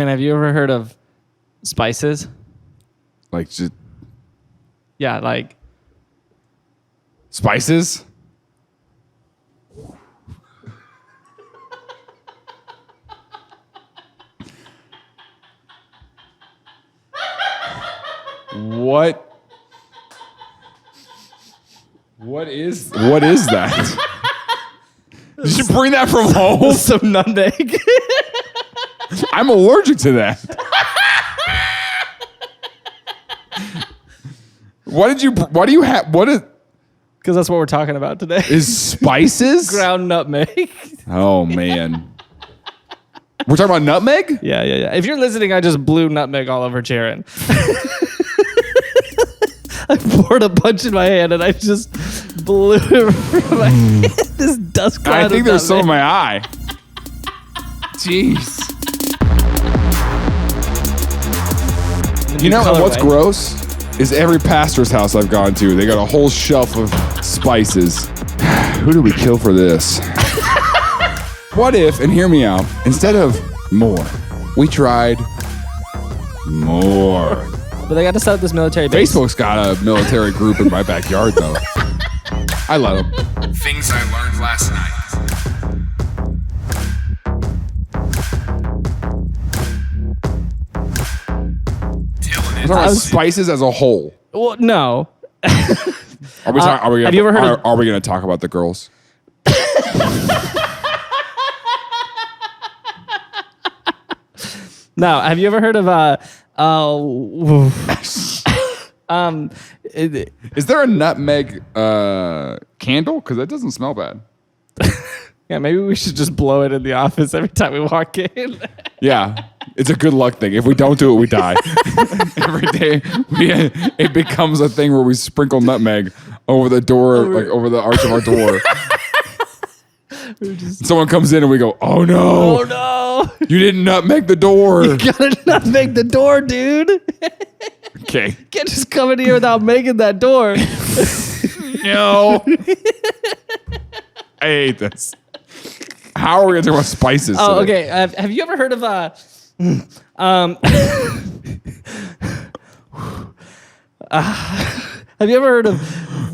man, have you ever heard of spices? Like just Yeah, like spices? What is that? Did you bring that from home? some nutmeg. I'm allergic to that. What do you have? What Because that's what we're talking about today. is spices? Ground nutmeg. Oh, man. We're talking about nutmeg? Yeah. If you're listening, I just blew nutmeg all over Jaron. I poured a bunch in my hand and I just blew it from my hand. This dust cloud. I think of there's some in nutmeg. my eye. Jeez. You know what's gross? Is every pastor's house I've gone to, they got a whole shelf of spices. Who do we kill for this? What if, and hear me out, instead of more, we tried more. But they got to set up this military base. Facebook's got a military group in my backyard, though. I let them. Things I learned last night. I'm talking about spices as a whole. Well, no. Are we have you ever heard of- Are we going to talk about the girls? No. Have you ever heard of Is there a nutmeg candle? Because that doesn't smell bad. yeah, maybe we should just blow it in the office every time we walk in. Yeah, it's a good luck thing. If we don't do it, we die. Every day, it becomes a thing where we sprinkle nutmeg over the door, like over the arch of our door. Someone comes in and we go, "Oh no! Oh no! You didn't nutmeg the door." You gotta nutmeg the door, dude. Okay. Can't just come in here without making that door. No. I hate this. How are we gonna talk about spices? Oh, today? okay. Have you ever heard of have you ever heard of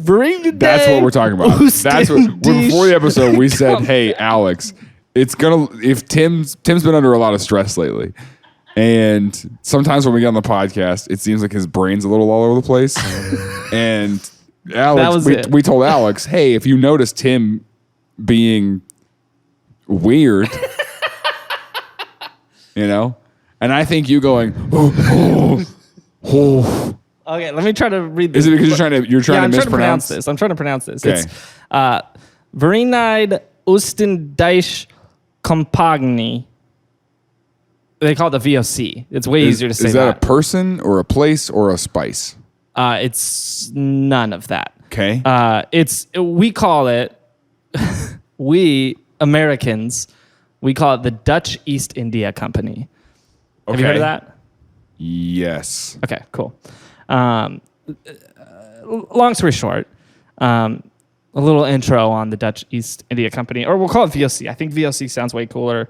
That's what we're talking about. That's what before the episode we said, "Hey, Alex, it's gonna if Tim's been under a lot of stress lately." And sometimes when we get on the podcast, it seems like his brain's a little all over the place. And Alex, we told Alex, "Hey, if you notice Tim being weird, you know," and I think you going, oh. Okay, let me try to read this. Is it because you're trying to mispronounce this? I'm trying to pronounce this. Okay. It's Verenigde Oostenrijksche Compagnie. They call it the VOC. It's way easier to say. Is that a person or a place or a spice? It's none of that. Okay. We call it, we Americans, we call it the Dutch East India Company. Have you heard of that? Yes. Okay, cool. Long story short, a little intro on the Dutch East India Company, or we'll call it VOC. I think VOC sounds way cooler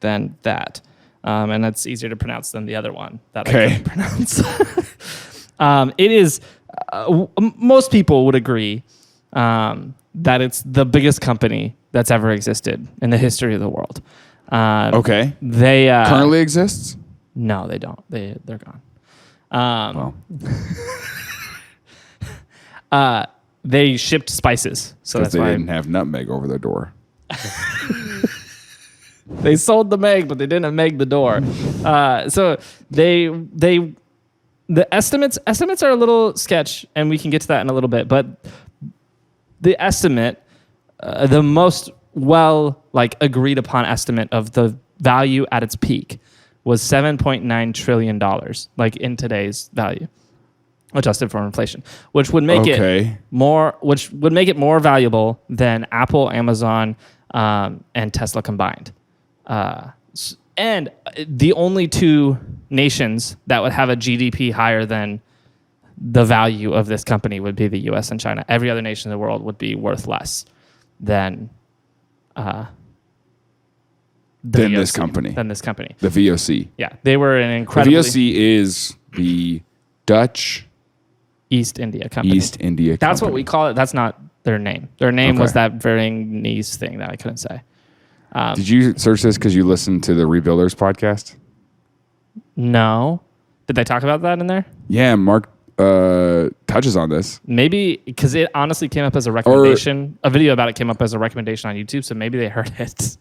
than that. And that's easier to pronounce than the other one that I couldn't pronounce. It is, most people would agree that it's the biggest company that's ever existed in the history of the world. Okay. They currently exists? No, they don't. They're gone. They shipped spices, so that's they why didn't have nutmeg over their door. they sold the meg, but they didn't make the door. So the estimates are a little sketch, and we can get to that in a little bit. But the estimate, the most agreed upon estimate of the value at its peak was $7.9 trillion, like in today's value, adjusted for inflation, which would make it more valuable than Apple, Amazon, and Tesla combined. And the only two nations that would have a GDP higher than the value of this company would be the U.S. and China. Every other nation in the world would be worth less than than this company. Than this company. The VOC. Yeah, they were an incredibly... The VOC is the Dutch East India Company. That's what we call it. That's not their name. Their name was that Veronese thing that I couldn't say. Did you search this because you listened to the Rebuilders podcast? No. Did they talk about that in there? Yeah, Mark touches on this. Maybe because it honestly came up as a recommendation. A video about it came up as a recommendation on YouTube, so maybe they heard it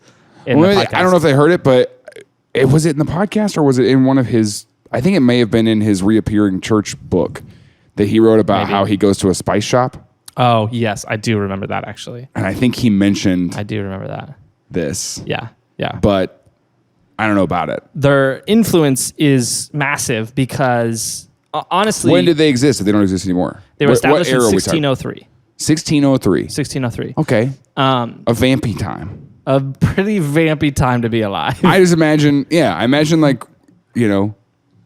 in the podcast. I don't know if they heard it, but was it in the podcast or was it in one of his... I think it may have been in his Reappearing Church book that he wrote about how he goes to a spice shop. Oh, yes. I do remember that, actually. And I think he mentioned... I do remember that. This. Yeah. But I don't know about it. Their influence is massive because, honestly... When did they exist if they don't exist anymore? They were established in 1603. 1603. 1603. Okay. A vampy time. A pretty vampy time to be alive. I just imagine, like,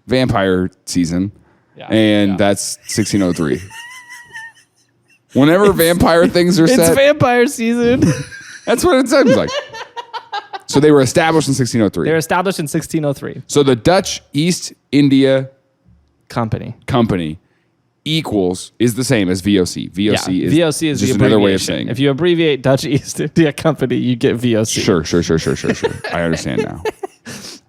vampire season. Yeah, that's 1603. Whenever vampire things are set. It's vampire season. That's what it sounds like. So they were established in 1603. They were established in 1603. So the Dutch East India Company is the same as VOC. VOC is just another way of saying. If you abbreviate Dutch East India Company, you get VOC. Sure. I understand now.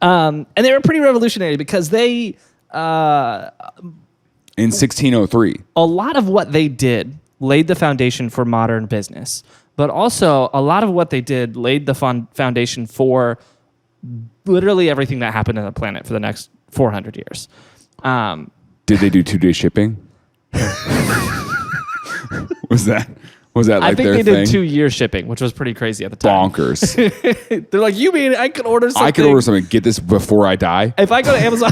And they were pretty revolutionary because they... in 1603. A lot of what they did laid the foundation for modern business. But also, a lot of what they did laid the foundation for literally everything that happened on the planet for the next 400 years. Did they do 2-day shipping? Was that like their thing? I think they did 2-year shipping, which was pretty crazy at the time. Bonkers. They're like, you mean I could order something? I could order something, get this before I die? If I go to Amazon...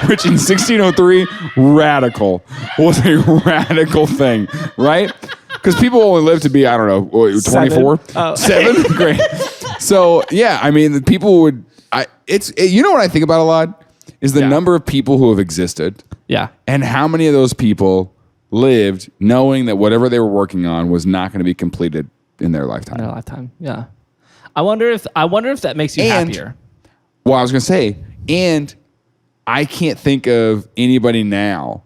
Which in 1603, was a radical thing, right? Because people only live to be, I don't know, 24? 7? Great. So, yeah, I mean, people would... you know what I think about a lot? Is the number of people who have existed. Yeah. And how many of those people lived knowing that whatever they were working on was not going to be completed in their lifetime. Yeah. I wonder if that makes you happier. Well, I was going to say, and I can't think of anybody now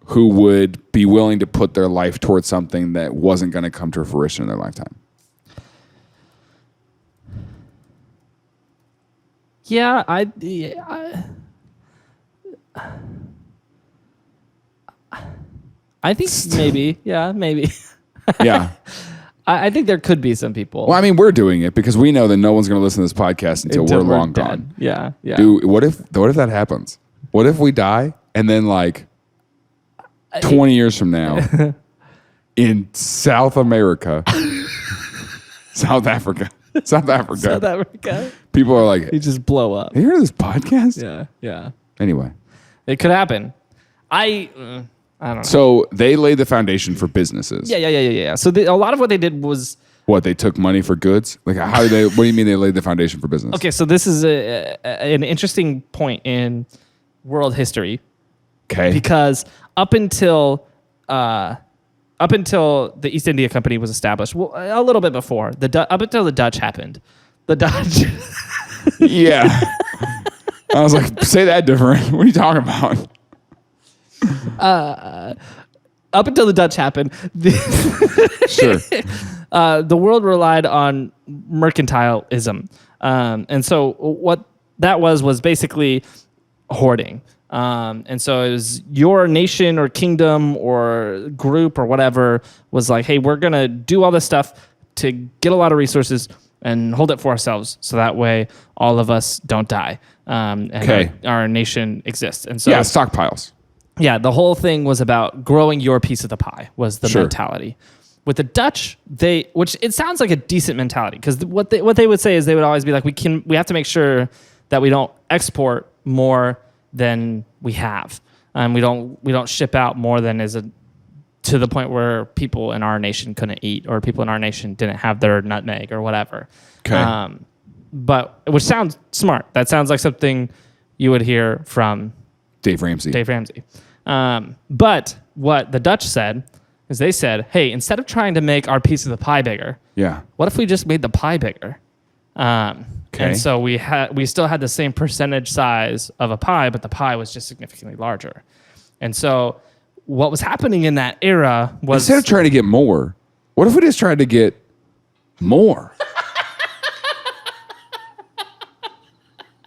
who would be willing to put their life towards something that wasn't going to come to fruition in their lifetime. Yeah, I think maybe. Yeah, maybe. Yeah. I think there could be some people. Well, I mean, we're doing it because we know that no one's going to listen to this podcast until we're long dead. Gone. Yeah. Dude, what if that happens? What if we die and then like 20 years from now in South America, South Africa, people are like, you just blow up. You hear this podcast? Yeah. Anyway. It could happen. I don't know. So they laid the foundation for businesses. Yeah. So a lot of what they did was... What, they took money for goods? Like, how did they... What do you mean they laid the foundation for business? Okay, so this is an interesting point in world history. Okay. Because up until the East India Company was established, well, a little bit before, up until the Dutch happened, the Dutch... Yeah. I was like, say that different. What are you talking about? Up until the Dutch happened, the world relied on mercantilism. And so what that was basically hoarding. And so it was your nation or kingdom or group or whatever was like, hey, we're going to do all this stuff to get a lot of resources and hold it for ourselves. So that way all of us don't die. And our nation exists. And so stockpiles. Yeah, the whole thing was about growing your piece of the pie was the mentality. With the Dutch, which it sounds like a decent mentality because what they would say is they would always be like, we have to make sure that we don't export more than we have. We don't ship out more than to the point where people in our nation couldn't eat or people in our nation didn't have their nutmeg or whatever. Okay. But which sounds smart. That sounds like something you would hear from Dave Ramsey. But what the Dutch said is they said, hey, instead of trying to make our piece of the pie bigger, what if we just made the pie bigger? And so we still had the same percentage size of a pie, but the pie was just significantly larger. And so what was happening in that era was, instead of trying to get more, what if we just tried to get more?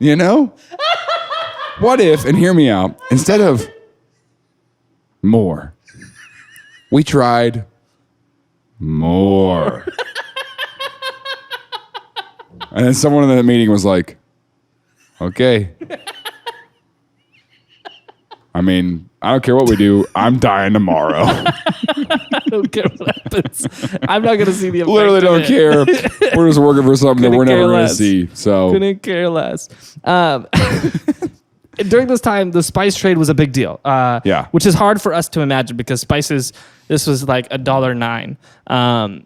You know? What if, and hear me out, instead of more, we tried more. And then someone in the meeting was like, okay. I mean, I don't care what we do. I'm dying tomorrow. I don't care what happens. I'm not going to see the effect. Literally of don't it. care. We're just working for something that we're never going to see. So Couldn't care less. During this time, the spice trade was a big deal. Yeah. Which is hard for us to imagine because spices, this was like $1.09.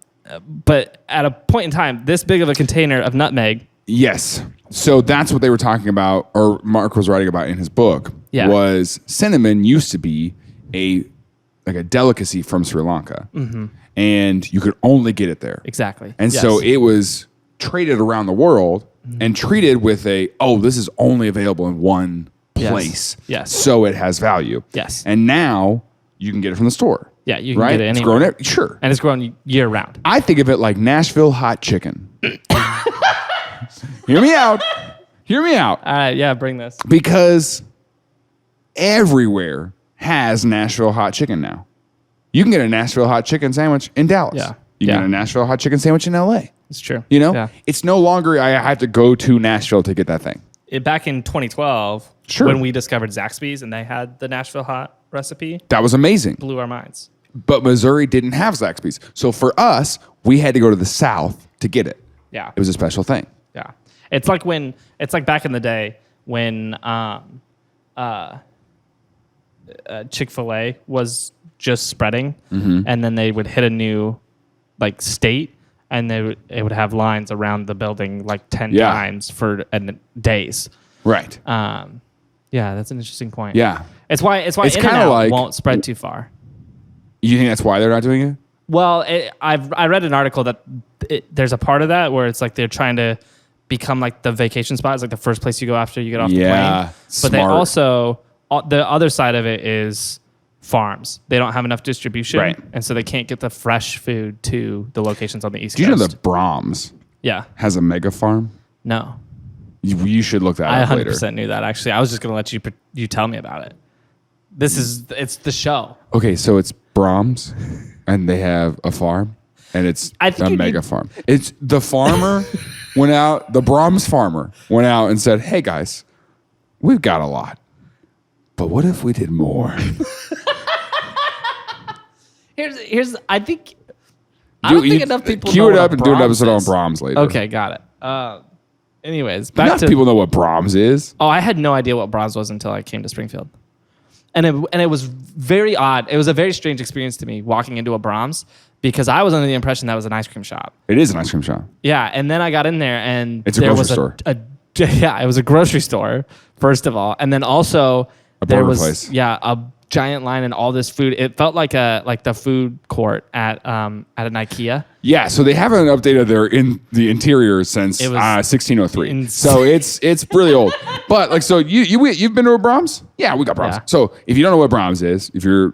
But at a point in time, this big of a container of nutmeg. yes. So that's what they were talking about, or Mark was writing about in his book, Yeah. was cinnamon used to be a delicacy from Sri Lanka. And you could only get it there. Exactly. And Yes. so it was traded around the world and treated with this is only available in one Yes. place. Yes. So it has value. Yes. And now you can get it from the store. Yeah, you can right? get it It's anywhere. grown sure. And it's grown year round. I think of it like Nashville hot chicken. Hear me out. Hear me out. Yeah, bring this. Because everywhere has Nashville hot chicken now. You can get a Nashville hot chicken sandwich in Dallas. Yeah. You can Yeah. get a Nashville hot chicken sandwich in LA. It's true. You know? Yeah. It's no longer I have to go to Nashville to get that thing. Back in 2012, Sure. when we discovered Zaxby's and they had the Nashville hot recipe, That was amazing. blew our minds. But Missouri didn't have Zaxby's. So for us, we had to go to the South to get it. Yeah. It was a special thing. Yeah. It's like back in the day when Chick-fil-A was just spreading and then they would hit a new state and it would have lines around the building like 10 Yeah. times for days. Right. Yeah, that's an interesting point. Yeah. It's why It's In-N-Out kinda like- won't spread too far. You think that's why they're not doing it? Well, I read an article that there's a part of that where it's like they're trying to become like the vacation spot. It's like the first place you go after you get off the plane. But they smart. also, the other side of it is farms. They don't have enough distribution. Right. And so they can't get the fresh food to the locations on the East Do you know Coast. that Brahms Yeah. has a mega farm? No. You should look that I up 100% later. knew that, actually. I was just going to let you tell me about it. It's the show. Okay, so it's Brahms, and they have a farm, and it's I think a you mega need- farm. It's the farmer went out, the Brahms farmer went out and said, "Hey guys, we've got a lot, but what if we did more?" Here's I don't think enough people cue know it what up a and do an Brahms episode on is. Brahms later. Okay, got it. Anyways, back Enough to people know what Brahms is. Oh, I had no idea what Brahms was until I came to Springfield. And it was very odd. It was a very strange experience to me walking into a Brahms because I was under the impression that was an ice cream shop. It is an ice cream shop. Yeah, and then I got in there and It's a there grocery was store. Yeah, it was a grocery store first of all, and then also there burger was place. a giant line and all this food. It felt like the food court at an IKEA. Yeah, so they haven't updated their the interior since It was 1603. insane. So it's really old. But like, so you've been to a Brahms? Yeah, we got Brahms. Yeah. So if you don't know what Brahms is, if you're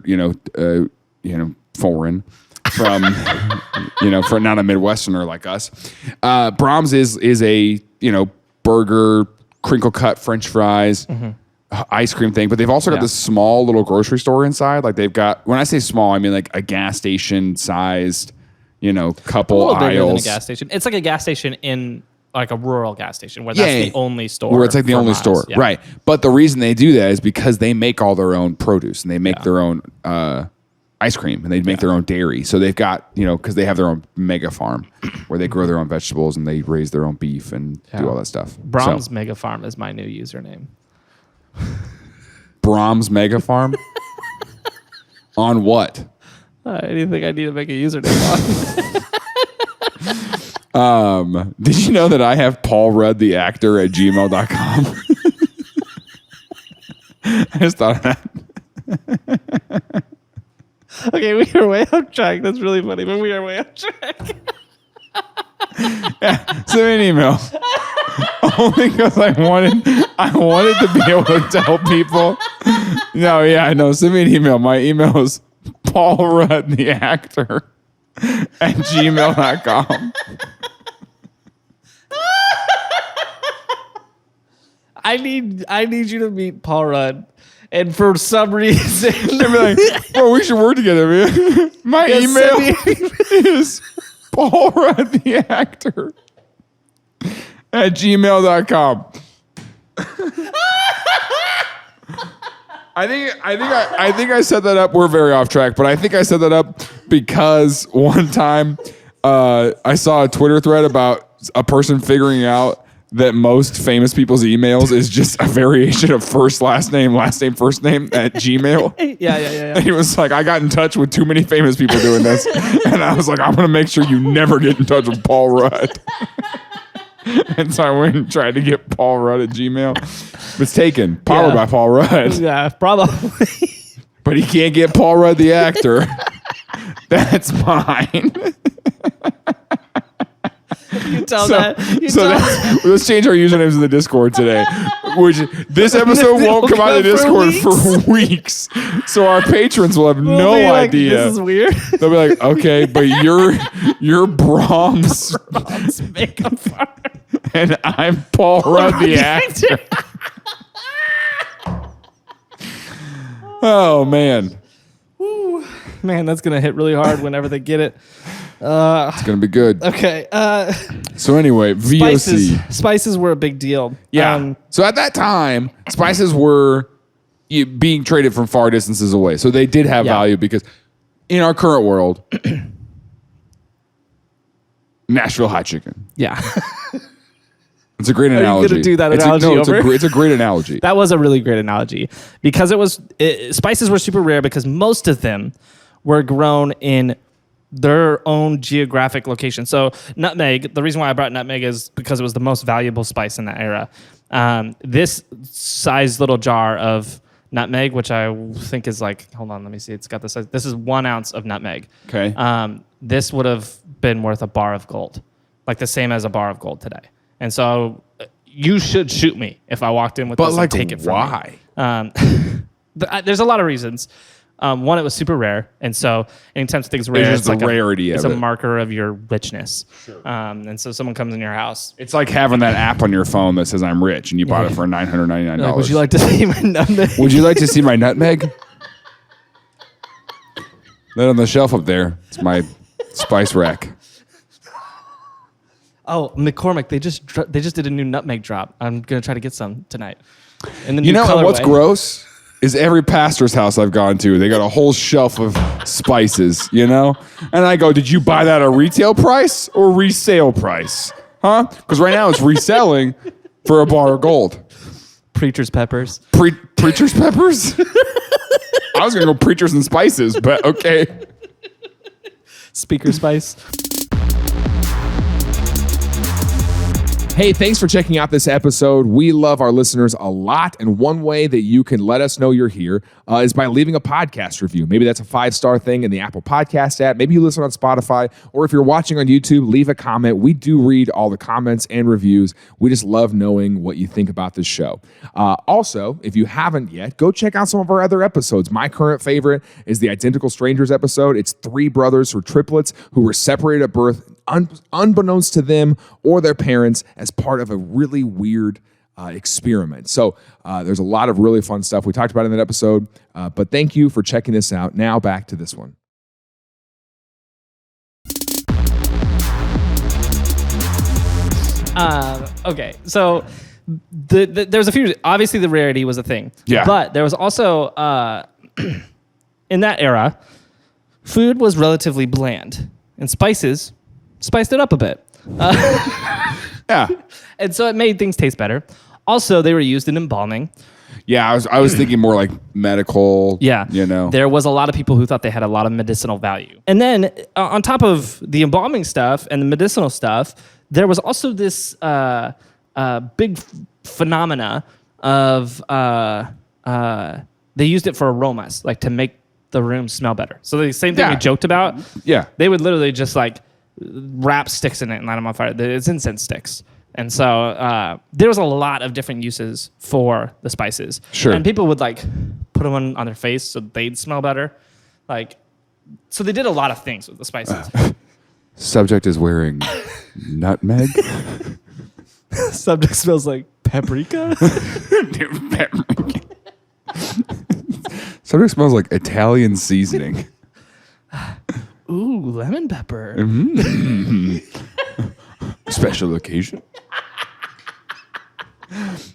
foreign from from not a Midwesterner like us, Brahms is a burger, crinkle cut French fries. Ice cream thing, but they've also got Yeah. this small little grocery store inside. Like they've got, when I say small, I mean like a gas station sized, couple A little bigger than a aisles. gas station. It's like a gas station in like a rural gas station where that's the only store. Where it's like the for only miles. store. Yeah. Right. But the reason they do that is because they make all their own produce and they make their own ice cream and they make their own dairy. So they've got, because they have their own mega farm where they grow their own vegetables and they raise their own beef and do all that stuff. Brahms So, Mega Farm is my new username. Brahms Mega Farm? On what? Anything I need to make a username on. Did you know that I have Paul Rudd the actor at gmail.com? I just thought of that. Okay, we are way off track. That's really funny, but we are way off track. Send me an email. Only because I wanted to be able to tell people. No, send me an email. My email is paulruddtheactor@gmail.com. I need you to meet Paul Rudd. And for some reason, They'd be like, "Bro, we should work together, man." My email is paulruddtheactor@gmail.com. I think I set that up. We're very off track, but I think I set that up because one time I saw a Twitter thread about a person figuring out that most famous people's emails is just a variation of first, last name, first name at Gmail. Yeah. And he was like, I got in touch with too many famous people doing this. And I was like, I'm going to make sure you never get in touch with Paul Rudd. And so I went and tried to get Paul Rudd at Gmail. It's taken. Powered by Paul Rudd. Yeah, probably. But he can't get Paul Rudd the actor. That's mine. You tell that. Let's change our usernames in the Discord today. Which this episode won't come out of the Discord for weeks. So our patrons will have no idea. This is weird. They'll be like, okay, but you're Brahms makeup and I'm Paul Rudd the actor. Oh man. Man, that's gonna hit really hard whenever they get it. It's gonna be good. Okay. So anyway, VOC. Spices were a big deal. Yeah. So at that time, spices were being traded from far distances away. So they did have value because in our current world, Nashville hot chicken. Yeah. It's a great analogy. Are you going to do that analogy over? It's a great analogy. That was a really great analogy because spices were super rare because most of them were grown in their own geographic location. So nutmeg, the reason why I brought nutmeg is because it was the most valuable spice in that era. This size little jar of nutmeg, which I think is like, hold on, let me see. It's got this size. This is 1 ounce of nutmeg. Okay. This would have been worth a bar of gold, like the same as a bar of gold today. And so you should shoot me if I walked in with this and take it from me. There's a lot of reasons. One, it was super rare, and so anytime something's rare, it's like the rarity of it. It's a marker of your richness. Sure. And so someone comes in your house. It's like having that app on your phone that says I'm rich, and you bought it for $999. Like, would you like to see my nutmeg? Would you like to see my nutmeg? That on the shelf up there. It's my spice rack. Oh, McCormick, they just did a new nutmeg drop. I'm gonna try to get some tonight. In the new colorway. What's gross is every pastor's house I've gone to, they got a whole shelf of spices, And I go, did you buy that at retail price or resale price? Huh? Because right now it's reselling for a bar of gold. Preacher's peppers. Preacher's peppers? I was going to go preachers and spices, but okay. Speaker spice. Hey, thanks for checking out this episode. We love our listeners a lot, and one way that you can let us know you're here is by leaving a podcast review. Maybe that's a 5-star thing in the Apple Podcast app. Maybe you listen on Spotify, or if you're watching on YouTube, leave a comment. We do read all the comments and reviews. We just love knowing what you think about this show. Also, if you haven't yet, go check out some of our other episodes. My current favorite is the Identical Strangers episode. It's 3 brothers or triplets who were separated at birth, unbeknownst to them or their parents, as part of a really weird experiment. So there's a lot of really fun stuff we talked about in that episode, but thank you for checking this out. Now back to this one. Okay, so there's a few. Obviously, the rarity was a thing. Yeah. But there was also in that era, food was relatively bland, and spices spiced it up a bit. Yeah. And so it made things taste better. Also, they were used in embalming. Yeah, I was thinking more like medical. Yeah. There was a lot of people who thought they had a lot of medicinal value. And then on top of the embalming stuff and the medicinal stuff, there was also this big phenomena of they used it for aromas, like to make the room smell better. So the same thing we joked about. Yeah. They would literally just like wrap sticks in it and light them on fire. It's incense sticks. And so there was a lot of different uses for the spices. Sure. And people would like put them on their face so they'd smell better. Like, so they did a lot of things with the spices. Subject is wearing nutmeg. Subject smells like paprika. Subject smells like Italian seasoning. Ooh, lemon pepper. Special occasion.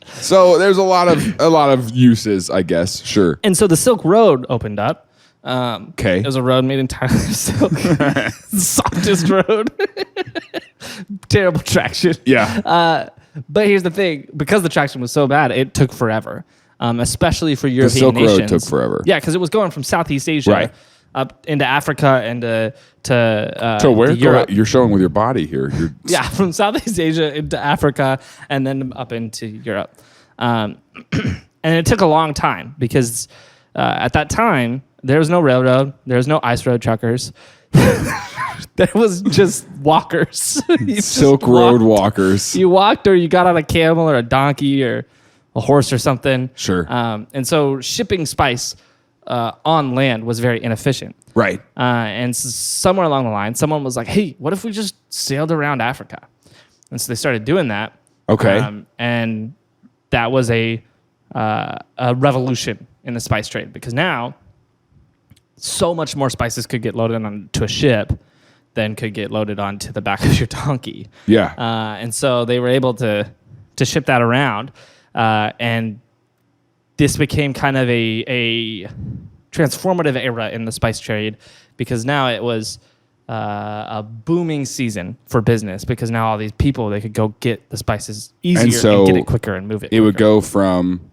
So there's a lot of uses, I guess. Sure. And so the Silk Road opened up. Okay. It was a road made entirely of silk. Softest road. Terrible traction. Yeah. But here's the thing. Because the traction was so bad, it took forever. Especially for European Silk nations. Road took forever. Yeah, because it was going from Southeast Asia up into Africa and to where? Europe. You're showing with your body here. Yeah, from Southeast Asia into Africa and then up into Europe. And it took a long time because at that time, there was no railroad. There was no ice road truckers. There was just walkers. Silk Road walkers. You walked or you got on a camel or a donkey or a horse or something. Sure. And so shipping spice on land was very inefficient. Right. And somewhere along the line, someone was like, hey, what if we just sailed around Africa? And so they started doing that. Okay. And that was a revolution in the spice trade because now so much more spices could get loaded onto a ship than could get loaded onto the back of your donkey. Yeah. And so they were able to ship that around. And this became kind of a transformative era in the spice trade because now it was a booming season for business because now all these people, they could go get the spices easier and get it quicker and move it. It would go from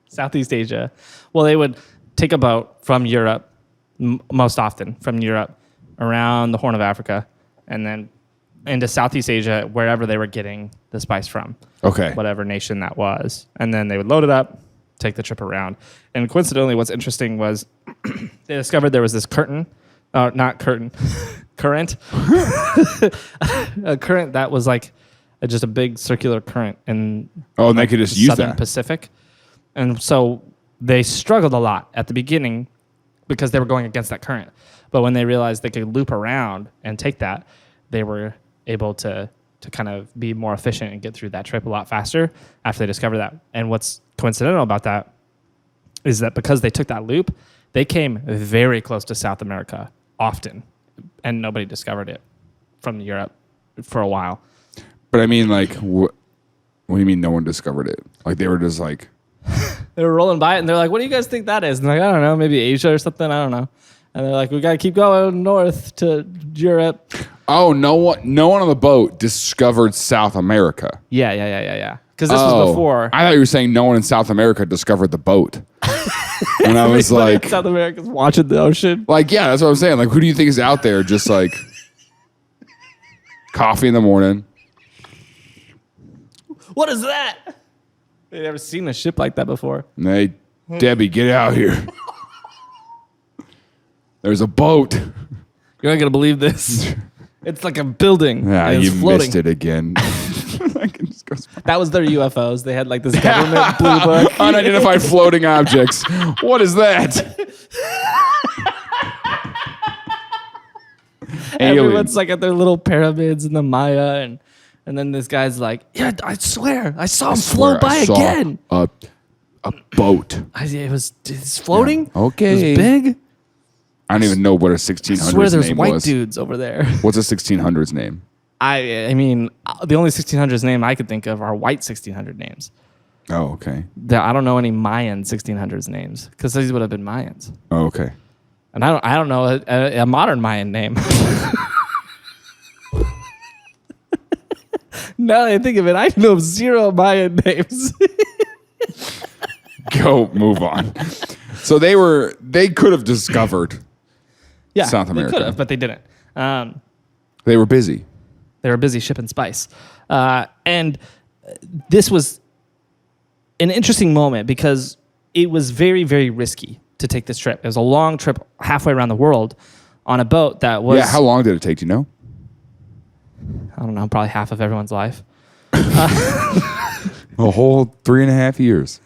Southeast Asia. Well, they would take a boat from Europe, most often from Europe, around the Horn of Africa, and then into Southeast Asia, wherever they were getting the spice from. Okay. Whatever nation that was. And then they would load it up, take the trip around. And coincidentally, what's interesting was they discovered there was this current. A current that was like just a big circular current in and they could just use Southern that. Pacific. And so they struggled a lot at the beginning because they were going against that current. But when they realized they could loop around and take that, they were able to kind of be more efficient and get through that trip a lot faster after they discovered that. And what's coincidental about that is that because they took that loop, they came very close to South America often, and nobody discovered it from Europe for a while. But I mean, like, what do you mean no one discovered it? Like, they were just like... They were rolling by it, and they're like, what do you guys think that is? And they're like, I don't know, maybe Asia or something, I don't know. And they're like, we got to keep going north to Europe. Oh, no one on the boat discovered South America. Yeah. Because this was before. I thought you were saying no one in South America discovered the boat. And I was like... South America's watching the ocean. Like, yeah, that's what I'm saying. Like, who do you think is out there just like... coffee in the morning. What is that? They'd never seen a ship like that before. Hey, Debbie, get out here. There's a boat. You're not going to believe this. It's like a building. Yeah, and it's you floating. missed it again. That was their UFOs. They had like this government blue book. Unidentified floating objects. What is that? Everyone's like at their little pyramids in the Maya, and then this guy's like, yeah, I swear, I saw him float by again. A boat. It's floating. Yeah. Okay. It was big. I don't even know what a 1600s I swear there's name white was. dudes over there. What's a 1600s name? I mean, the only 1600s name I could think of are white 1600 names. Oh, okay. I don't know any Mayan 1600s names because these would have been Mayans. Oh, okay. And I don't know a modern Mayan name. Now that I think of it, I know 0 Mayan names. Go, move on. So they could have discovered South America. They could have, but they didn't. They were busy. They were busy shipping spice. And this was an interesting moment because it was very, very risky to take this trip. It was a long trip halfway around the world on a boat that was... Yeah, how long did it take, do you know? I don't know, probably half of everyone's life. A whole 3.5 years.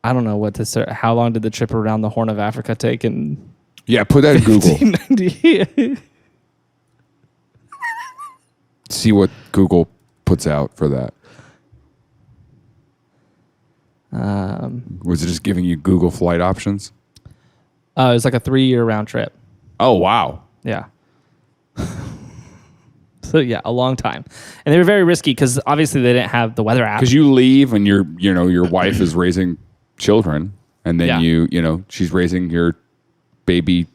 I don't know what to say. How long did the trip around the Horn of Africa take in... Yeah, put that in Google. 1590? See what Google puts out for that. Was it just giving you Google flight options? It was like a 3-year round trip. Oh, wow. Yeah. So yeah, a long time. And they were very risky because obviously they didn't have the weather app. Because you leave and your wife is raising children, and then she's raising your baby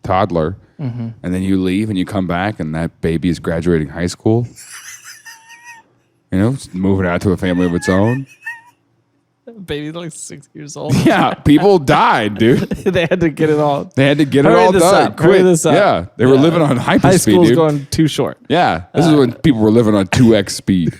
toddler, and then you leave and you come back and that baby is graduating high school. Moving out to a family of its own. Baby's like 6 years old. Yeah, people died, dude. They had to get it all. They had to get it all done. Hurry this up. Yeah, they were living on hyperspeed, High school's dude. going too short. Yeah, this is when people were living on 2x speed.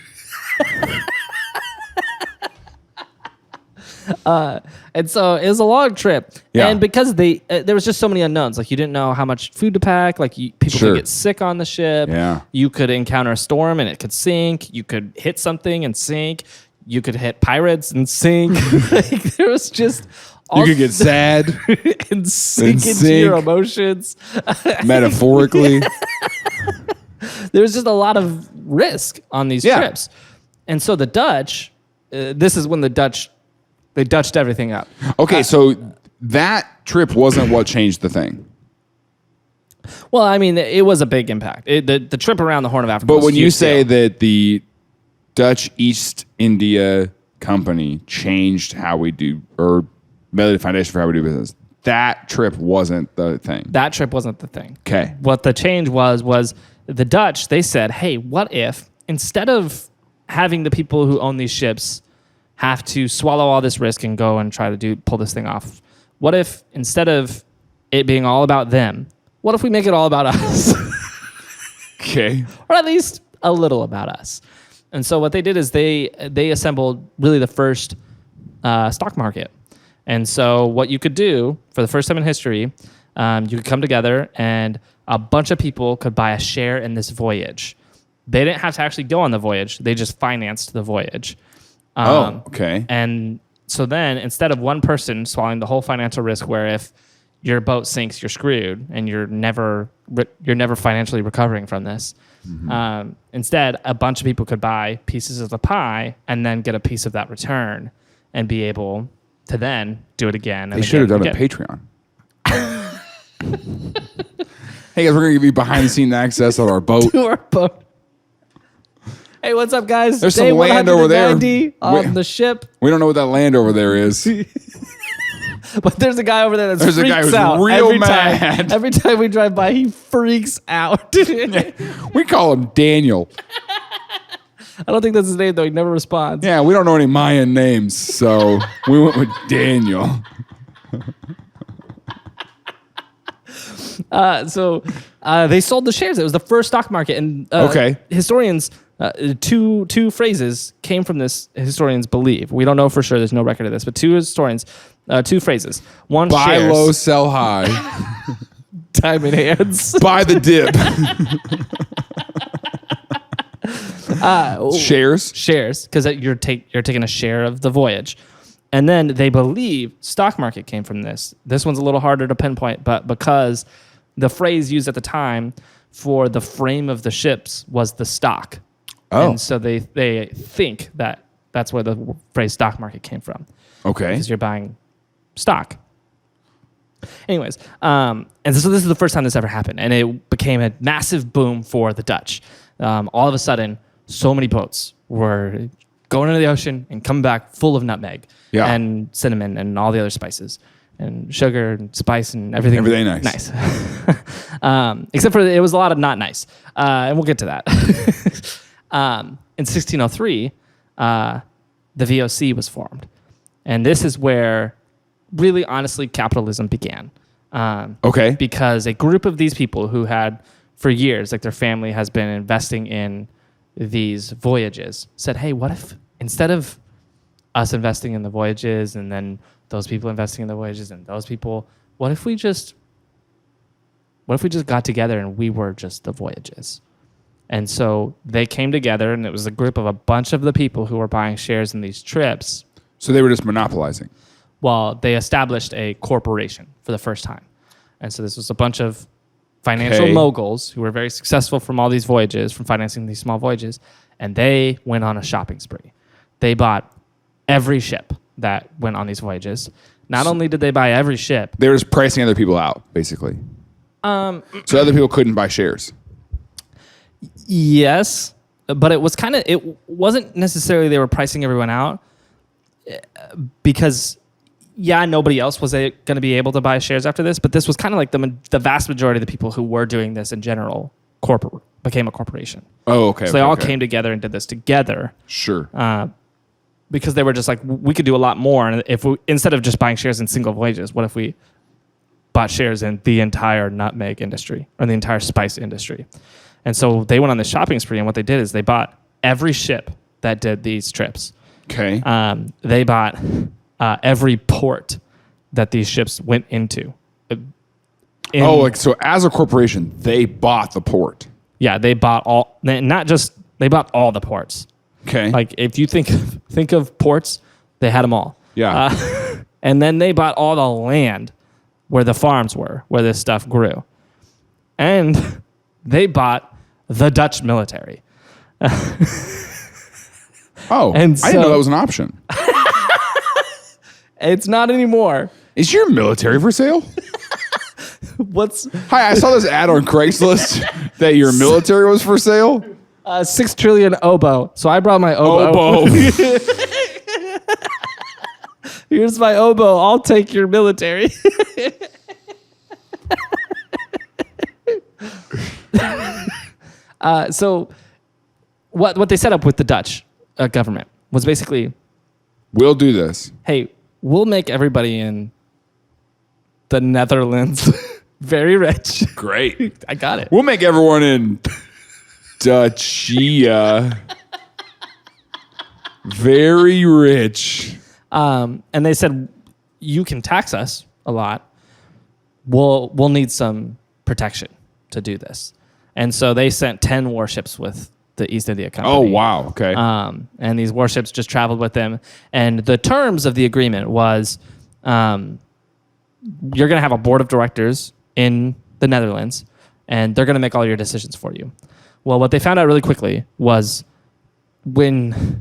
And so it was a long trip. Yeah. And because there was just so many unknowns. Like you didn't know how much food to pack. Like people could get sick on the ship. Yeah. You could encounter a storm and it could sink. You could hit something and sink. You could hit pirates and sink. Like there was just... You could get sad. and sink into your emotions. Metaphorically. There was just a lot of risk on these trips. And so the Dutch, this is when they Dutched everything up. Okay, so that trip wasn't what changed the thing. Well, I mean, it was a big impact. The trip around the Horn of Africa. But when you say that the Dutch East India Company changed how we do, or made the foundation for how we do business, that trip wasn't the thing. That trip wasn't the thing. Okay. What the change was the Dutch, they said, hey, what if instead of having the people who own these ships have to swallow all this risk and go and try to pull this thing off, what if instead of it being all about them, what if we make it all about us? Okay. Or at least a little about us. And so what they did is they assembled really the first stock market. And so what you could do for the first time in history, you could come together and a bunch of people could buy a share in this voyage. They didn't have to actually go on the voyage. They just financed the voyage. Okay. And so then instead of one person swallowing the whole financial risk where if your boat sinks, you're screwed and you're never financially recovering from this. Mm-hmm. Instead, a bunch of people could buy pieces of the pie and then get a piece of that return and be able to then do it again. They should have done a Patreon. Hey guys, we're going to give you behind the scene access on our boat. To our boat. Hey, what's up, guys? There's some land over there. On the ship. We don't know what that land over there is. But there's a guy over there that freaks a guy who's out real every mad. time. Every time we drive by, he freaks out. We call him Daniel. I don't think that's his name, though. He never responds. Yeah, we don't know any Mayan names, so we went with Daniel. So they sold the shares. It was the first stock market. And historians, two phrases came from this, historians believe. We don't know for sure. There's no record of this. But two historians, two phrases. One, buy shares. low, sell high. Diamond hands. Buy the dip. Shares, because you're taking a share of the voyage. And then they believe stock market came from this. This one's a little harder to pinpoint, but because the phrase used at the time for the frame of the ships was the stock. Oh. And so they think that that's where the phrase stock market came from. Okay. Because you're buying stock. Anyways, and so this is the first time this ever happened, and it became a massive boom for the Dutch. All of a sudden, so many boats were going into the ocean and coming back full of nutmeg and cinnamon and all the other spices and sugar and spice and everything. Everything nice. Except for it was a lot of not nice. And we'll get to that. In 1603, the VOC was formed. And this is where, really honestly, capitalism began. Because a group of these people who had, for years, like their family has been investing in these voyages, said, hey, what if instead of us investing in the voyages and then those people investing in the voyages and those people. What if we just got together and we were just the voyages? And so they came together, and it was a group of a bunch of the people who were buying shares in these trips. So they were just monopolizing. Well, they established a corporation for the first time. And so this was a bunch of financial moguls who were very successful from all these voyages, from financing these small voyages, and they went on a shopping spree. They bought every ship that went on these voyages. Not only did they buy every ship, they were just pricing other people out, basically. So other people couldn't buy shares. Yes, but it wasn't necessarily they were pricing everyone out, because nobody else was going to be able to buy shares after this, but this was kind of like the vast majority of the people who were doing this in general became a corporation. Oh, okay. So they all came together and did this together. Sure. Because they were just like, we could do a lot more, and if we, instead of just buying shares in single voyages, what if we bought shares in the entire nutmeg industry or the entire spice industry? And so they went on the shopping spree, and what they did is they bought every ship that did these trips. Okay. They bought every port that these ships went into. So as a corporation, they bought the port. Yeah, they bought they bought all the ports. Okay. Like if you think of ports, they had them all. Yeah. And then they bought all the land where the farms were, where this stuff grew. And they bought the Dutch military. Oh, and I didn't know that was an option. It's not anymore. Is your military for sale? Hi, I saw this ad on Craigslist that your military was for sale. 6 trillion oboe. So I brought my oboe. Here's my oboe. I'll take your military. So what they set up with the Dutch government was basically, we'll do this. Hey, we'll make everybody in the Netherlands very rich. Great. I got it. We'll make everyone in Dutchia very rich. And they said, you can tax us a lot. We'll need some protection to do this. And so they sent 10 warships with the East India Company. Oh, wow. Okay. And these warships just traveled with them. And the terms of the agreement was you're going to have a board of directors in the Netherlands, and they're going to make all your decisions for you. Well, what they found out really quickly was when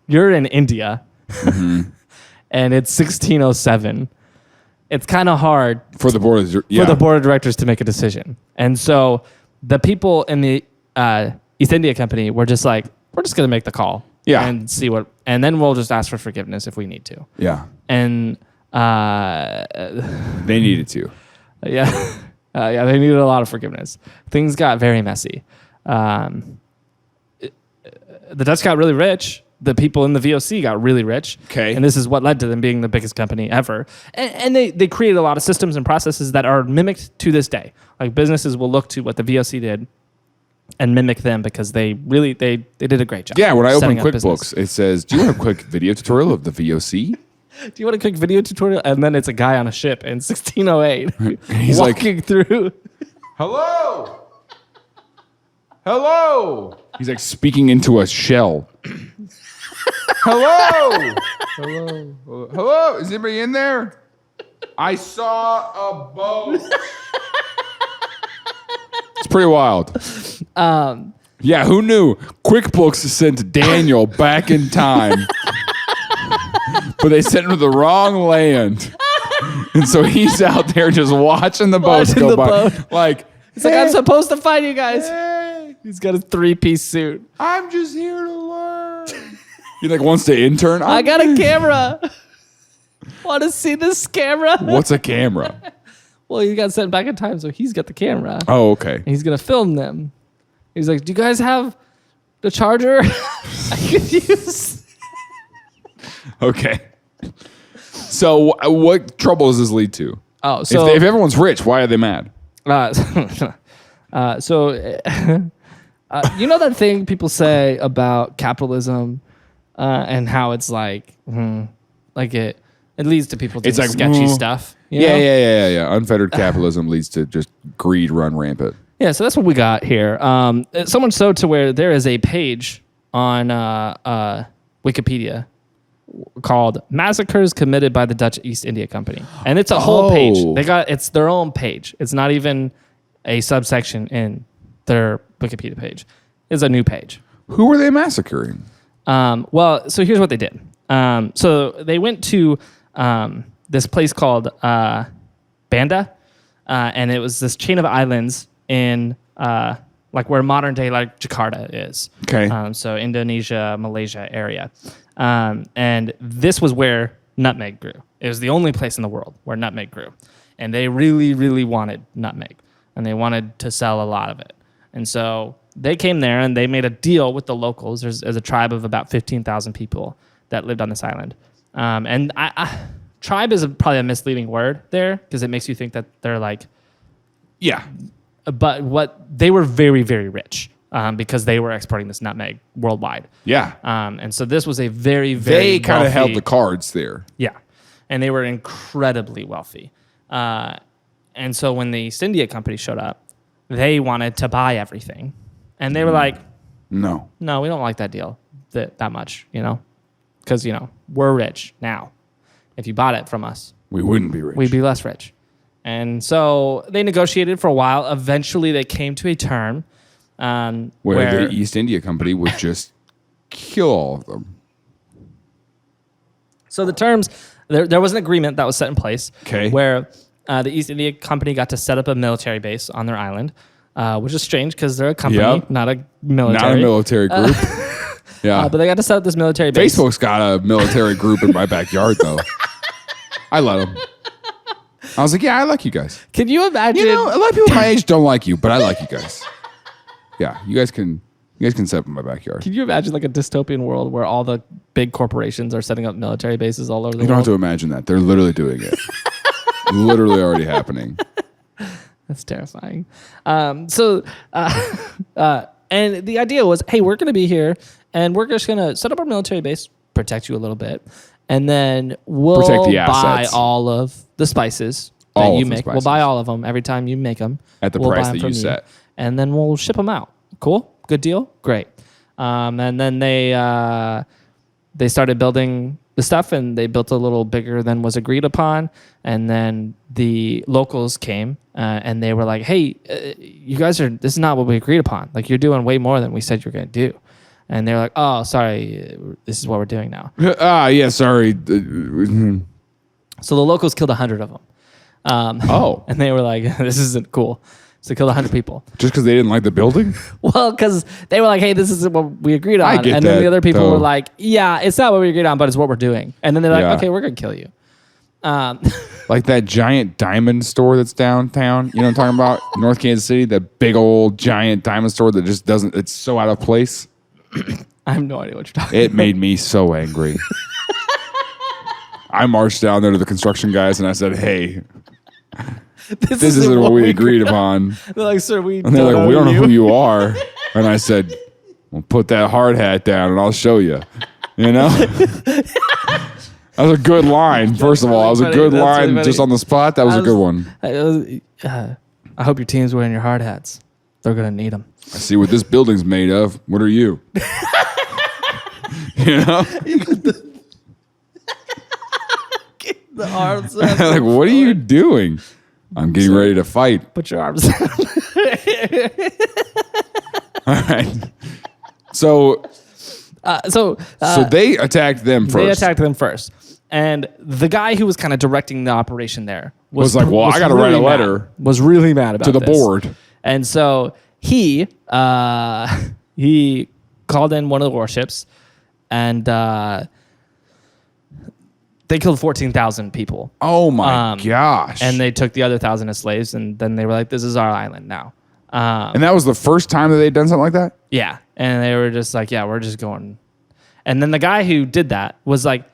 you're in India and it's 1607, it's kind of hard for the board of directors to make a decision. And so the people in the East India Company were just like, we're just going to make the call and see what, and then we'll just ask for forgiveness if we need to. Yeah. And they needed to. Yeah. They needed a lot of forgiveness. Things got very messy. The Dutch got really rich. The people in the VOC got really rich. Okay. And this is what led to them being the biggest company ever. And they created a lot of systems and processes that are mimicked to this day. Like businesses will look to what the VOC did and mimic them because they did a great job. Yeah, when I open QuickBooks, business. it says, do you want a quick video tutorial of the VOC? Do you want a quick video tutorial? And then it's a guy on a ship in 1608 He's walking through. Hello. Hello. He's like speaking into a shell. Hello. Hello. Hello. Is anybody in there? I saw a boat. It's pretty wild. Yeah, who knew? QuickBooks sent Daniel back in time. But they sent him to the wrong land. And so he's out there just watching the boats go by. Like, he's like, I'm supposed to find you guys. Hey. He's got a 3-piece suit. I'm just here to learn. He like wants to intern. I got a camera. Want to see this camera? What's a camera? Well, he got sent back in time, so he's got the camera. Oh, okay. And he's going to film them. He's like, do you guys have the charger I could use? Okay. So what trouble does this lead to? Oh, so if everyone's rich, why are they mad? So you know that thing people say about capitalism and how it's like It leads to people doing It's like, sketchy stuff. you know? Yeah. Unfettered capitalism leads to just greed run rampant. Yeah, so that's what we got here. So much so to where there is a page on Wikipedia called "Massacres Committed by the Dutch East India Company," and it's a whole page. It's their own page. It's not even a subsection in their Wikipedia page. It's a new page. Who were they massacring? Well, so here's what they did. So they went to this place called Banda, and it was this chain of islands in like where modern day like Jakarta is. Okay. So Indonesia, Malaysia area. And this was where nutmeg grew. It was the only place in the world where nutmeg grew. And they really, really wanted nutmeg. And they wanted to sell a lot of it. And so they came there and they made a deal with the locals. There's a tribe of about 15,000 people that lived on this island. And tribe is probably a misleading word there because it makes you think that they're like... Yeah. But they were very, very rich because they were exporting this nutmeg worldwide. Yeah. And so this was a very, very They kind of wealthy- held the cards there. Yeah. And they were incredibly wealthy. And so when the East India Company showed up, they wanted to buy everything. And they were like, No, we don't like that deal that much, because, we're rich now. If you bought it from us, we wouldn't be rich. we'd be less rich. And so they negotiated for a while. Eventually, they came to a term where the East India Company would just kill all of them. So the terms, there was an agreement that was set in place where the East India Company got to set up a military base on their island, which is strange because they're a company, not a military. Not a military group. Yeah. But they got to set up this military base. Facebook's got a military group in my backyard, though. I let them. I was like, yeah, I like you guys. Can you imagine? A lot of people my age don't like you, but I like you guys. Yeah, you guys can set up in my backyard. Can you imagine like a dystopian world where all the big corporations are setting up military bases all over the world? You don't have to imagine that. They're literally doing it. Literally already happening. That's terrifying. And the idea was, hey, we're going to be here and we're just going to set up our military base, protect you a little bit, and then we'll Protect the buy assets. all of the spices that you make. We'll buy all of them every time you make them. At the We'll price buy 'em that from you set. And then we'll ship them out. Cool? Good deal? Great. And then they started building the stuff, and they built a little bigger than was agreed upon. And then the locals came, and they were like, hey, you guys this is not what we agreed upon. Like, you're doing way more than we said you're going to do. And they're like, oh, sorry, this is what we're doing now. Yeah, sorry. So the locals killed 100 of them. And they were like, this isn't cool. So they killed 100 people. Just because they didn't like the building? Well, because they were like, hey, this isn't what we agreed on. I get and then that, the other people though. were like, yeah, it's not what we agreed on, but it's what we're doing. And then they're like, Yeah. okay, we're going to kill you. Like that giant diamond store that's downtown. You know what I'm talking about? North Kansas City, that big old giant diamond store that just doesn't, it's so out of place. I have no idea what you're talking It made me so angry. I marched down there to the construction guys and I said, hey, about. this isn't what we agreed upon. They're like, sir, we And they're like, we don't know who you are. And I said, well, put that hard hat down and I'll show you. You know? That was a good line, first of all. That was a Funny. good That's line really just funny. on the spot. That was a good one. I hope your team's wearing your hard hats. They're going to need them. I see what this building's made of. What are you? You know? The arms. Like, what are you doing? I'm getting ready to fight. Put your arms down. All right. So they attacked them first. They attacked them first. And the guy who was kind of directing the operation there Was like, well, I gotta write a letter Was really mad about to the this. board. And so he called in one of the warships, and they killed 14,000 people. Oh my gosh. And they took the other 1,000 as slaves, and then they were like, "This is our island now." And that was the first time that they'd done something like that? Yeah, and they were just like, "Yeah, we're just going." And then the guy who did that was like,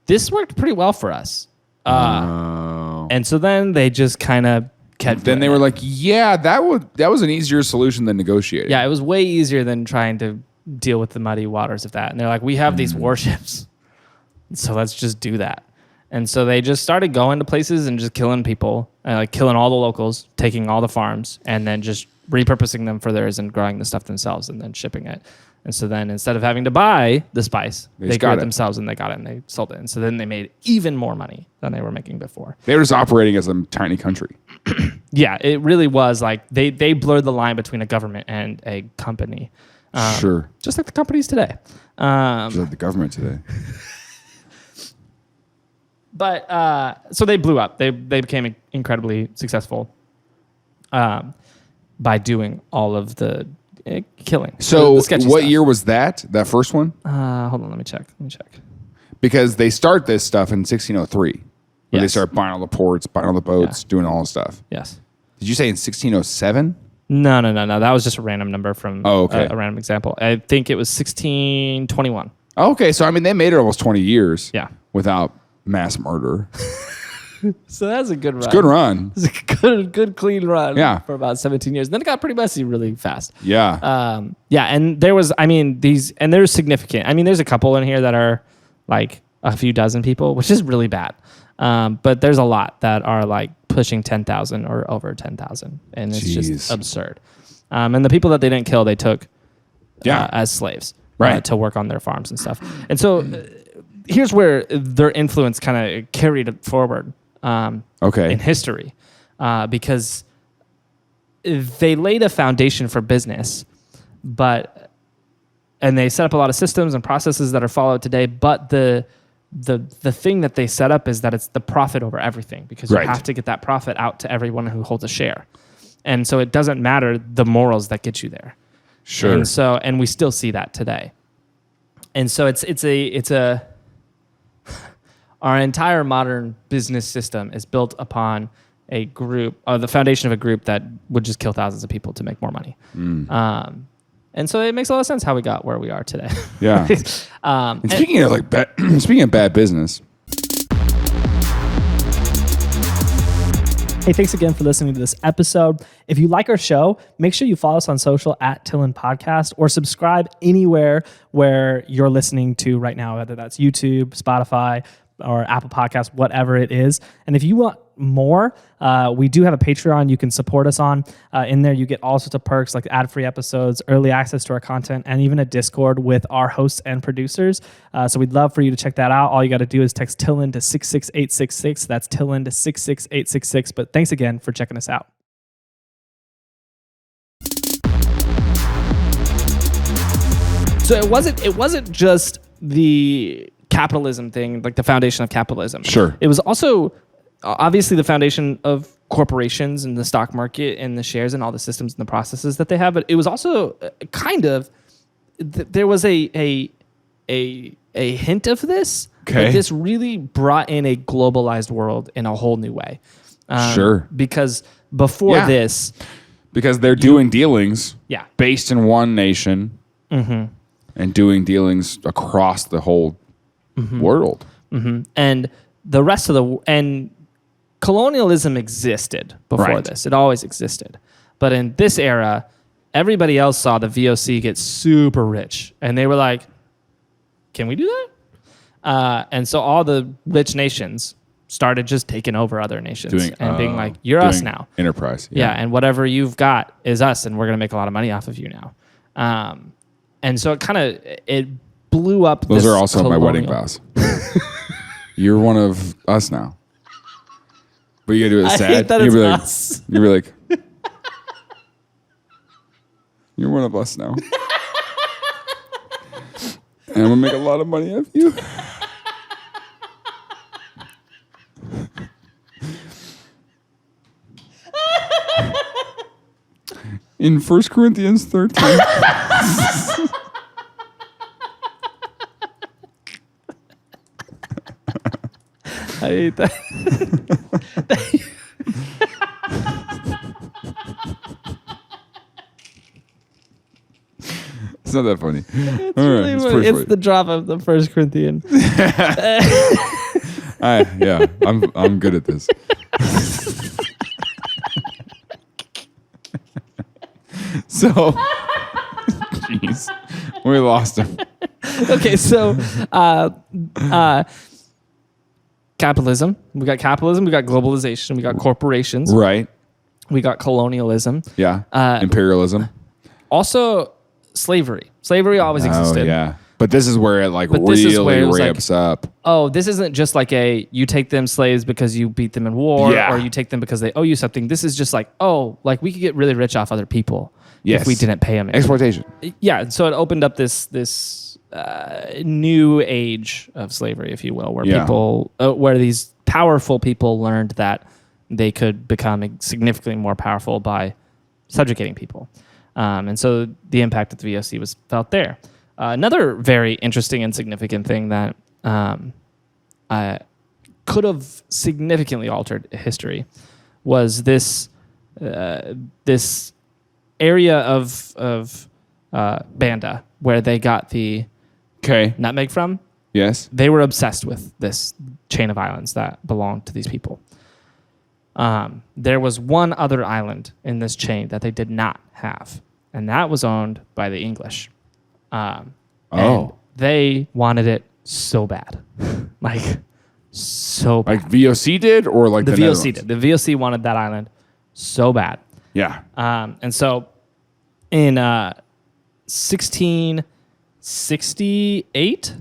"This worked pretty well for us." And so then they just kind of kept. Then they were like, yeah, that was an easier solution than negotiating. Yeah, it was way easier than trying to deal with the muddy waters of that. And they're like, we have these warships, so let's just do that. And so they just started going to places and just killing people, like killing all the locals, taking all the farms, and then just repurposing them for theirs and growing the stuff themselves and then shipping it. And so then instead of having to buy the spice, they grew it themselves and they got it and they sold it. And so then they made even more money than they were making before. They were just operating as a tiny country. Yeah, it really was like they blurred the line between a government and a company. Sure. Just like the companies today. Just like the government today. But so they blew up. They became incredibly successful by doing all of the killing. So the sketchy what stuff. year was that? That first one? Hold on, let me check. Because they start this stuff in 1603. Where they Yes. start buying all the ports, buying all the boats, doing all the stuff. Yes. Did you say in 1607? No. That was just a random number from okay. a random example. I think it was 1621. Okay, so I mean they made it almost 20 years. Yeah. Without mass murder. So that's a good run. Good run. It's a good clean run. Yeah. For about 17 years. Then it got pretty messy really fast. Yeah. And there's significant. I mean, there's a couple in here that are like a few dozen people, which is really bad. But there's a lot that are like pushing 10,000 or over 10,000, and it's just absurd. And the people that they didn't kill, they took as slaves, right, to work on their farms and stuff. And so here's where their influence kind of carried it forward. In history, because they laid a foundation for business, and they set up a lot of systems and processes that are followed today. But the thing that they set up is that it's the profit over everything, because you have to get that profit out to everyone who holds a share, and so it doesn't matter the morals that get you there. Sure. And we still see that today, and so it's a our entire modern business system is built upon a group, the foundation of a group that would just kill thousands of people to make more money. And so it makes a lot of sense how we got where we are today. Yeah. And speaking of bad business. Hey, thanks again for listening to this episode. If you like our show, make sure you follow us on social at TILLN Podcast, or subscribe anywhere where you're listening to right now, whether that's YouTube, Spotify, or Apple Podcasts, whatever it is. And if you want more, we do have a Patreon you can support us on. In there, you get all sorts of perks like ad-free episodes, early access to our content, and even a Discord with our hosts and producers. So we'd love for you to check that out. All you got to do is text TILLN to 66866. That's TILLN to 66866. But thanks again for checking us out. So it wasn't just the capitalism thing, like the foundation of capitalism. Sure. It was also obviously the foundation of corporations and the stock market and the shares and all the systems and the processes that they have. But it was also there was a hint of this. Okay. But this really brought in a globalized world in a whole new way. Sure. Because before this, because they're doing dealings based in one nation and doing dealings across the whole world. And the rest of and colonialism existed before this. It always existed. But in this era, everybody else saw the VOC get super rich. And they were like, can we do that? And so all the rich nations started just taking over other nations and being like, you're us now. Enterprise. Yeah, and whatever you've got is us, and we're going to make a lot of money off of you now. And so it blew up. Those are also my wedding vows. You're one of us now. But you gotta do it sad. I hate that you'll it's be like, us. You'll be like, you're one of us now. And I'm gonna make a lot of money off you. In 1 Corinthians 13. I hate that. It's not that funny. It's All really it's funny. pretty It's funny. the drop of the 1 Corinthian. I'm good at this. So, jeez, we lost him. Okay, so capitalism. We got globalization. We got corporations. Right. We got colonialism. Yeah. Imperialism. Also, slavery. Slavery always existed. Oh, yeah. But this is where it like But this is where really it was ramps up. Oh, this isn't just like you take them slaves because you beat them in war, Yeah. or you take them because they owe you something. This is just like, like we could get really rich off other people if we didn't pay them. Exploitation. Yeah, so it opened up this new age of slavery, if you will, where where these powerful people learned that they could become significantly more powerful by subjugating people. And so the impact of the VOC was felt there. Another very interesting and significant thing that could have significantly altered history was this area of Banda where they got the nutmeg from. Yes. They were obsessed with this chain of islands that belonged to these people. There was one other island in this chain that they did not have, and that was owned by the English. And they wanted it so bad. So bad. Like VOC did, or like the Netherlands? VOC did. The VOC wanted that island so bad. Yeah. And so in 1668,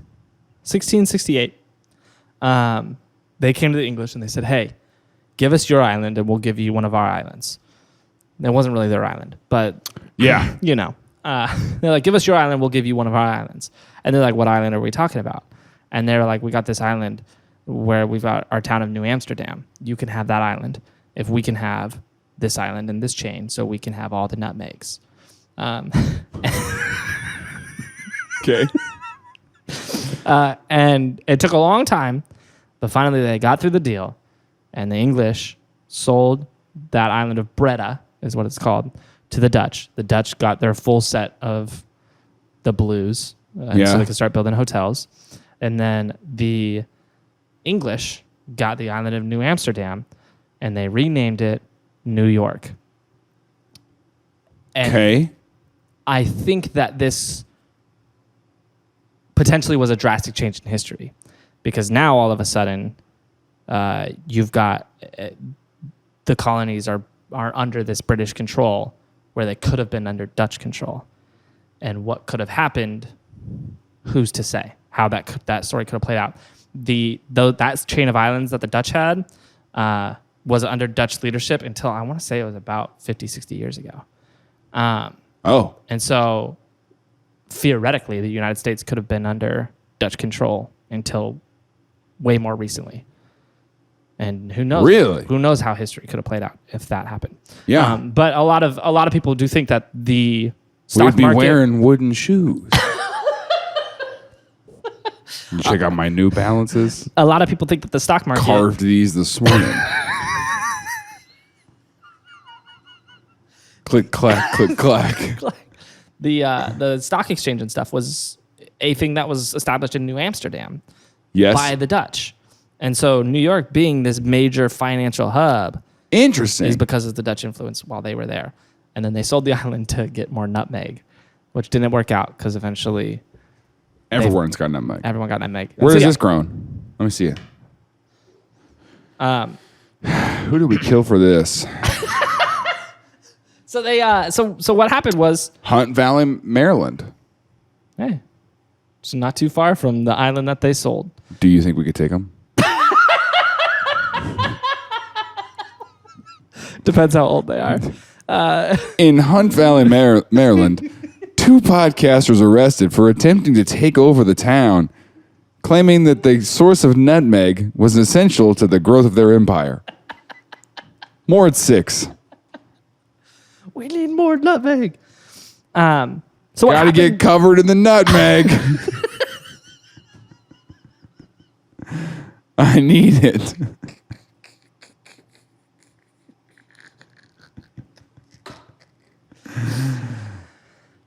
they came to the English and they said, hey, give us your island and we'll give you one of our islands. And it wasn't really their island, but Yeah. you know, they're like, give us your island, we'll give you one of our islands. And they're like, what island are we talking about? And they're like, we got this island where we've got our town of New Amsterdam. You can have that island if we can have this island and this chain, so we can have all the nutmegs. Okay. And it took a long time, but finally they got through the deal, and the English sold that island of Breda, is what it's called, to the Dutch. The Dutch got their full set of the blues, so they could start building hotels. And then the English got the island of New Amsterdam, and they renamed it New York. And I think that this potentially was a drastic change in history, because now all of a sudden you've got the colonies are under this British control where they could have been under Dutch control. And what could have happened, who's to say how that story could have played out. That chain of islands that the Dutch had was under Dutch leadership until I want to say it was about 50, 60 years ago. And so theoretically, the United States could have been under Dutch control until way more recently. And who knows? Really? Who knows how history could have played out if that happened? Yeah. But a lot of people do think that the stock We'd be market wearing wooden shoes. You check out my New Balances. A lot of people think that the stock market Carved these this morning. Click, clack, click, clack. the stock exchange and stuff was a thing that was established in New Amsterdam Yes. by the Dutch. And so New York being this major financial hub Interesting. is because of the Dutch influence while they were there. And then they sold the island to get more nutmeg, which didn't work out because eventually Everyone's got nutmeg. everyone got nutmeg. Where So, is yeah. this grown? Let me see it. Who did we kill for this? So they so what happened was, Hunt Valley, Maryland. hey, it's not too far from the island that they sold. Do you think we could take them? Depends how old they are. In Hunt Valley, Maryland, two podcasters arrested for attempting to take over the town, claiming that the source of nutmeg was essential to the growth of their empire. More at 6. We need more nutmeg. So what Gotta happened? get covered in the nutmeg. I need it.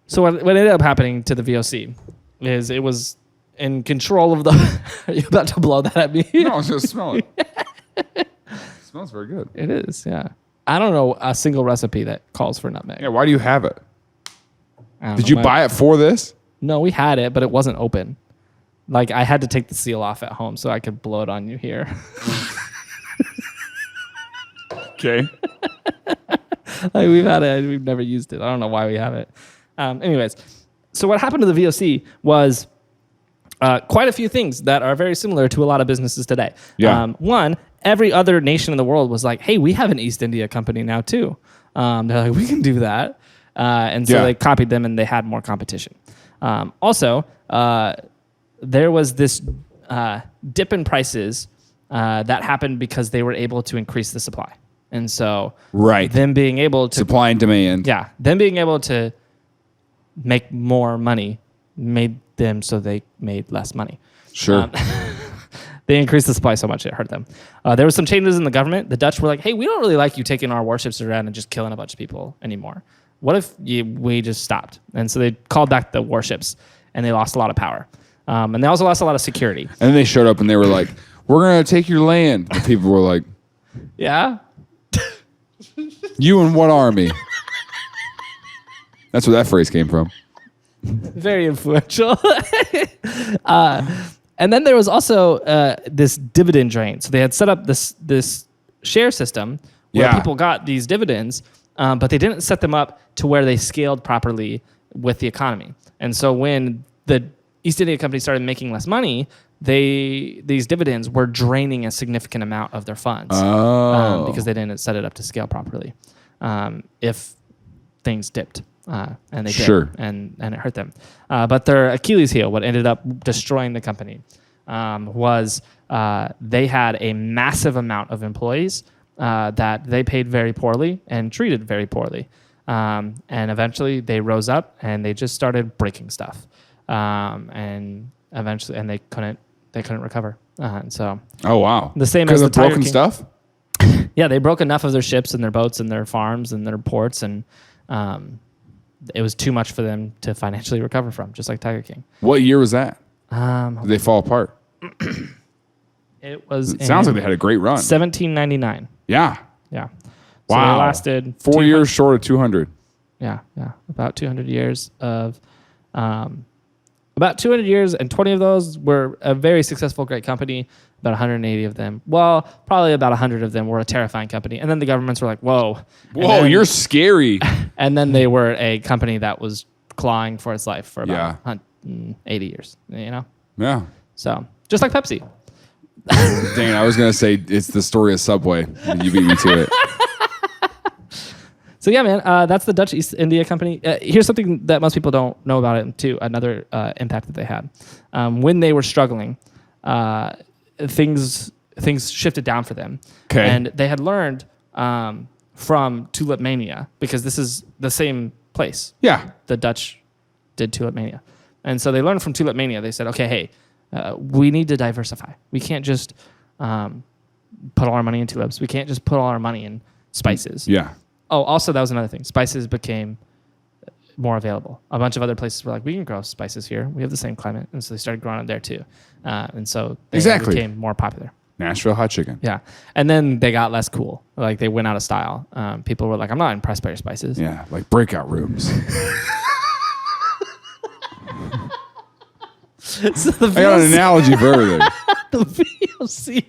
So what ended up happening to the VOC is it was in control of the. Are you about to blow that at me? No, just smell it. It smells very good. It is, yeah. I don't know a single recipe that calls for nutmeg. Yeah, why do you have it? I don't Did know. you buy it for this? No, we had it, but it wasn't open. Like I had to take the seal off at home so I could blow it on you here. Okay. Like we've had it, we've never used it. I don't know why we have it. Anyways, so what happened to the VOC was quite a few things that are very similar to a lot of businesses today. Yeah. One, every other nation in the world was like, hey, we have an East India Company now too. They're like, we can do that. And so they copied them and they had more competition. Also, there was this dip in prices that happened because they were able to increase the supply. And so them being able to... Supply and demand. Yeah. Them being able to make more money made them so they made less money. Sure. They increased the supply so much it hurt them. There were some changes in the government. The Dutch were like, hey, we don't really like you taking our warships around and just killing a bunch of people anymore. What if we just stopped? And so they called back the warships and they lost a lot of power. And they also lost a lot of security. And then they showed up and they were like, we're going to take your land. And people were like, yeah? you and what army? That's where that phrase came from. Very influential. And then there was also this dividend drain. So they had set up this share system where people got these dividends, but they didn't set them up to where they scaled properly with the economy. And so when the East India Company started making less money, these dividends were draining a significant amount of their funds because they didn't set it up to scale properly. If things dipped. And they did, and it hurt them. But their Achilles heel, what ended up destroying the company, was they had a massive amount of employees that they paid very poorly and treated very poorly. And eventually they rose up and they just started breaking stuff. And eventually, and they couldn't recover. And so, oh wow, the same as the Tiger broken King stuff. Yeah, they broke enough of their ships and their boats and their farms and their ports and. It was too much for them to financially recover from, just like Tiger King. What year was that? Did they fall apart? It sounds like they had a great run. 1799. Yeah. Yeah. Wow. So they lasted 4 years short of 200. Yeah. About 200 years of... about 200 years, and 20 of those were a very successful, great company. About 180 of them. Well, probably about 100 of them were a terrifying company. And then the governments were like, whoa. Whoa, you're scary. And then they were a company that was clawing for its life for about 80 years, you know? Yeah. So, just like Pepsi. Dang, I was going to say it's the story of Subway. And you beat me to it. So yeah, man, that's the Dutch East India Company. Here's something that most people don't know about it too. Another impact that they had when they were struggling, things shifted down for them. Okay, and they had learned from Tulip Mania because this is the same place. Yeah, the Dutch did Tulip Mania, and so they learned from Tulip Mania. They said, okay, hey, we need to diversify. We can't just put all our money in tulips. We can't just put all our money in spices. Yeah. Oh, also, that was another thing. Spices became more available. A bunch of other places were like, we can grow spices here. We have the same climate. And so they started growing it there too. And so they became more popular. Nashville hot chicken. Yeah. And then they got less cool. Like they went out of style. People were like, I'm not impressed by your spices. Yeah, like breakout rooms. So the VOC, I got an analogy for everything. The VOC.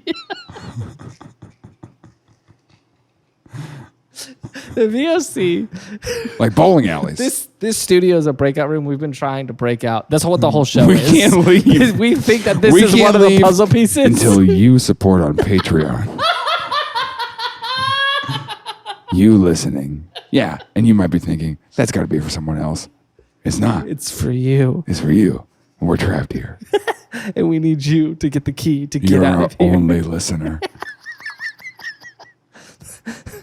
The VOC, like bowling alleys. This studio is a breakout room. We've been trying to break out. That's what the whole show is. We can't leave. We think that this is one of the puzzle pieces until you support on Patreon. You listening, yeah, and you might be thinking that's got to be for someone else. It's not. It's for you. It's for you. We're trapped here, and we need you to get the key to You're get out of here. You're our only listener.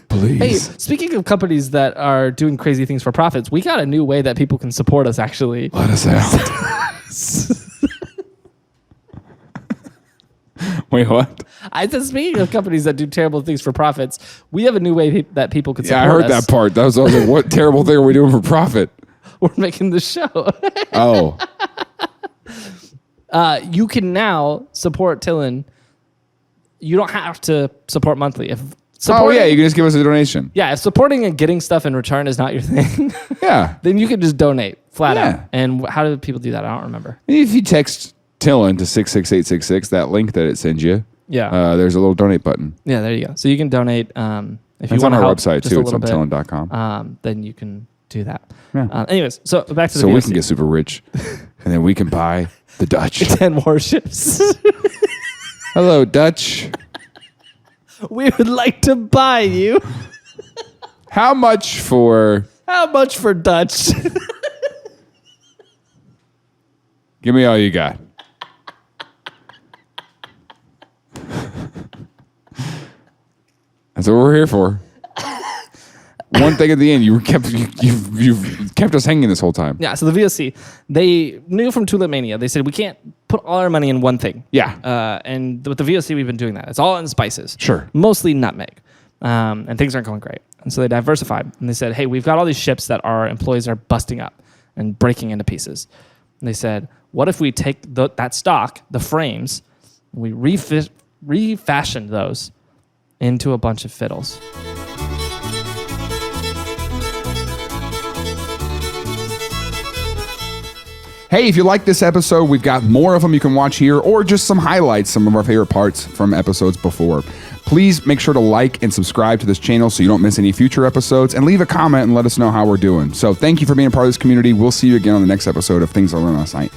Please. Hey, speaking of companies that are doing crazy things for profits, we got a new way that people can support us, actually. Let us out. Wait, what? I said, speaking of companies that do terrible things for profits, we have a new way that people can support us. Yeah, I heard that part. I was like, what terrible thing are we doing for profit? We're making the show. Oh. You can now support TILLN. You don't have to support monthly. You can just give us a donation. Yeah, if supporting and getting stuff in return is not your thing, yeah, then you can just donate flat out. And how do people do that? I don't remember. If you text TILLN to 66866, that link that it sends you, Yeah. there's a little donate button. Yeah, there you go. So you can donate if you It's want on to our help website, just too. a It's little on bit. TILLN.com. Then you can do that. Yeah. Anyways, so back to the So VOC. we can get super rich, and then we can buy the Dutch. 10 warships. Hello, Dutch. We would like to buy you. How much for... How much for Dutch? Give me all you got. That's what we're here for. One thing at the end, you've kept us hanging this whole time. Yeah, so the VOC, they knew from Tulip Mania, they said, we can't put all our money in one thing. Yeah. And with the VOC, we've been doing that. It's all in spices. Sure. Mostly nutmeg. And things aren't going great. And so they diversified. And they said, hey, we've got all these ships that our employees are busting up and breaking into pieces. And they said, what if we take that stock, the frames, we refashioned those into a bunch of fiddles. Hey, if you like this episode, we've got more of them you can watch here, or just some highlights, some of our favorite parts from episodes before. Please make sure to like and subscribe to this channel so you don't miss any future episodes, and leave a comment and let us know how we're doing. So thank you for being a part of this community. We'll see you again on the next episode of Things I Learned Last Night.